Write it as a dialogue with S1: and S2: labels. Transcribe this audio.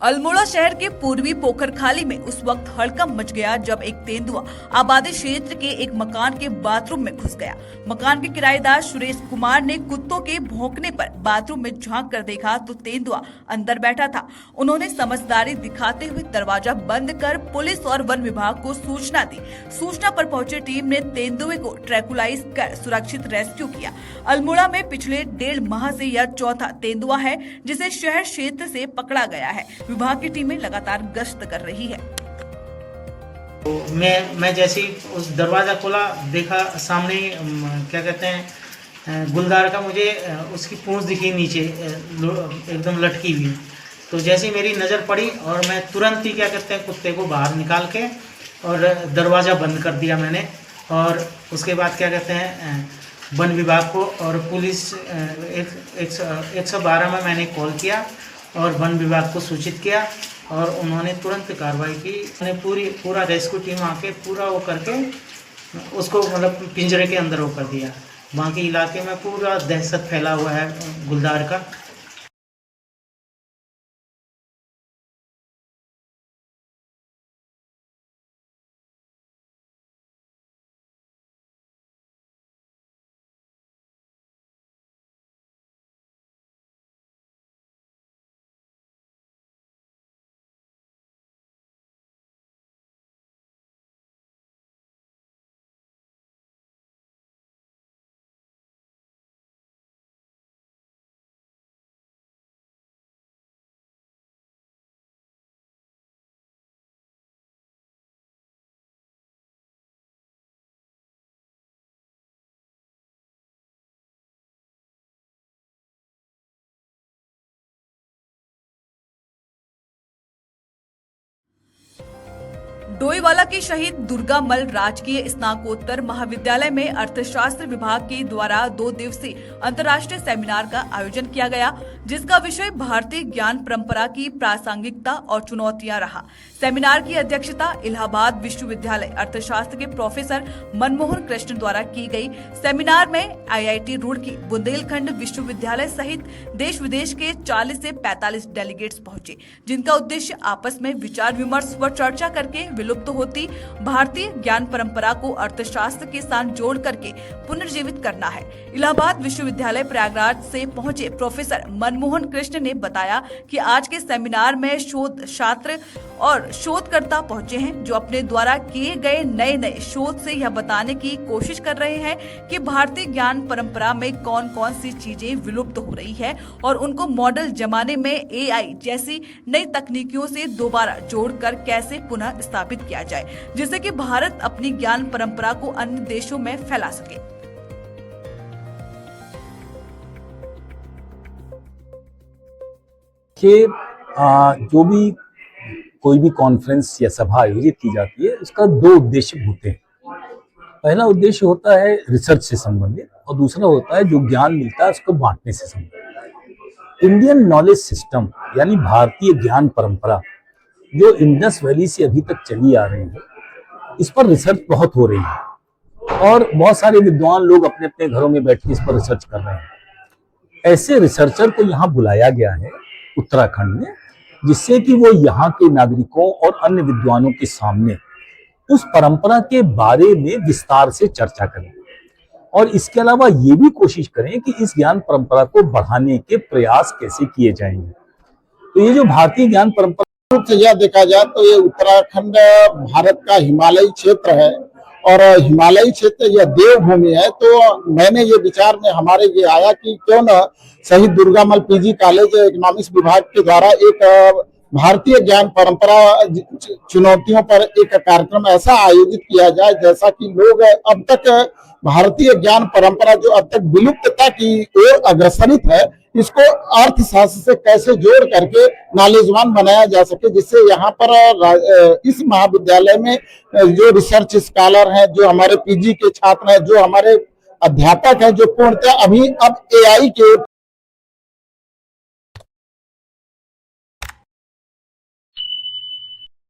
S1: अल्मोड़ा शहर के पूर्वी पोखरखाली में उस वक्त हड़कंप मच गया जब एक तेंदुआ आबादी क्षेत्र के एक मकान के बाथरूम में घुस गया। मकान के किराएदार सुरेश कुमार ने कुत्तों के भौंकने पर बाथरूम में झांक कर देखा तो तेंदुआ अंदर बैठा था। उन्होंने समझदारी दिखाते हुए दरवाजा बंद कर पुलिस और वन विभाग को सूचना दी। सूचना पर पहुंची टीम ने तेंदुए को ट्रैकुलाइज कर सुरक्षित रेस्क्यू किया। अल्मोड़ा में पिछले 1.5 माह से यह चौथा तेंदुआ है जिसे शहर क्षेत्र से पकड़ा गया है। विभाग की टीमें लगातार गश्त कर रही है।
S2: तो मैं जैसे ही उस दरवाज़ा खोला देखा सामने क्या कहते हैं गुलदार का मुझे उसकी पूंछ दिखी नीचे एकदम लटकी हुई। तो जैसे ही मेरी नज़र पड़ी और मैं तुरंत ही क्या कहते हैं कुत्ते को बाहर निकाल के और दरवाज़ा बंद कर दिया मैंने। और उसके बाद क्या कहते हैं वन विभाग को और पुलिस 112 में मैंने कॉल किया और वन विभाग को सूचित किया और उन्होंने तुरंत कार्रवाई की। उन्होंने पूरा रेस्क्यू टीम आके पूरा वो करके उसको मतलब पिंजरे के अंदर वो कर दिया। बाकी इलाके में पूरा दहशत फैला हुआ है गुलदार का।
S1: डोईवाला के शहीद दुर्गा मल राजकीय स्नातकोत्तर महाविद्यालय में अर्थशास्त्र विभाग के द्वारा 2 दिवसीय अंतर्राष्ट्रीय सेमिनार का आयोजन किया गया, जिसका विषय भारतीय ज्ञान परंपरा की प्रासंगिकता और चुनौतियां रहा। सेमिनार की अध्यक्षता इलाहाबाद विश्वविद्यालय अर्थशास्त्र के प्रोफेसर मनमोहन कृष्ण द्वारा की गई। सेमिनार में IIT रुड़की, बुंदेलखंड विश्वविद्यालय सहित देश विदेश के 40 से 45 डेलीगेट्स पहुंचे, जिनका उद्देश्य आपस में विचार विमर्श व चर्चा करके विलुप्त होती भारतीय ज्ञान परंपरा को अर्थशास्त्र के साथ जोड़ करके पुनर्जीवित करना है। इलाहाबाद विश्वविद्यालय प्रयागराज से पहुंचे प्रोफेसर मनमोहन कृष्ण ने बताया कि आज के सेमिनार में शोध छात्र और शोधकर्ता पहुंचे हैं, जो अपने द्वारा किए गए नए शोध से यह बताने की कोशिश कर रहे हैं कि भारतीय ज्ञान परंपरा में कौन कौन सी चीजें विलुप्त हो रही है और उनको मॉडल जमाने में AI जैसी नई तकनीकियों से दोबारा जोड़कर कैसे पुनः स्थापित किया जाए, जिससे कि भारत अपनी ज्ञान परंपरा को अन्य देशों में फैला सके।
S3: कि जो भी कोई भी कॉन्फ्रेंस या सभा आयोजित की जाती है, उसका 2 उद्देश्य होते हैं। पहला उद्देश्य होता है रिसर्च से संबंधित और दूसरा होता है जो ज्ञान मिलता है उसको बांटने से संबंधित। इंडियन नॉलेज सिस्टम यानी भारतीय ज्ञान परंपरा जो इंडस वैली से अभी तक चली आ रही है, इस पर रिसर्च बहुत हो रही है और बहुत सारे विद्वान लोग अपने अपने घरों में बैठ के इस पर रिसर्च कर रहे हैं। ऐसे रिसर्चर को यहाँ बुलाया गया है उत्तराखंड में, जिससे कि वो यहाँ के नागरिकों और अन्य विद्वानों के सामने उस परंपरा के बारे में विस्तार से चर्चा करें और इसके अलावा ये भी कोशिश करें कि इस ज्ञान परंपरा को बढ़ाने के प्रयास कैसे किए जाएंगे। तो ये जो भारतीय ज्ञान परंपरा
S4: से यह देखा जाए तो ये उत्तराखंड भारत का हिमालयी क्षेत्र है और हिमालयी क्षेत्र यह देवभूमि है। तो मैंने ये विचार में हमारे ये आया कि क्यों न शहीद दुर्गा मल PG कॉलेज इकोनॉमिक्स विभाग के द्वारा एक भारतीय ज्ञान परंपरा चुनौतियों पर एक कार्यक्रम ऐसा आयोजित किया जाए, जैसा कि लोग अब तक भारतीय ज्ञान परंपरा जो अब तक विलुप्तता की ओर अग्रसरित है, इसको अर्थशास्त्र से कैसे जोड़ करके नॉलेजवान बनाया जा सके, जिससे यहाँ पर इस महाविद्यालय में जो रिसर्च स्कॉलर हैं, जो हमारे PG के छात्र हैं, जो हमारे अध्यापक हैं, जो पूर्णतः अभी अब AI के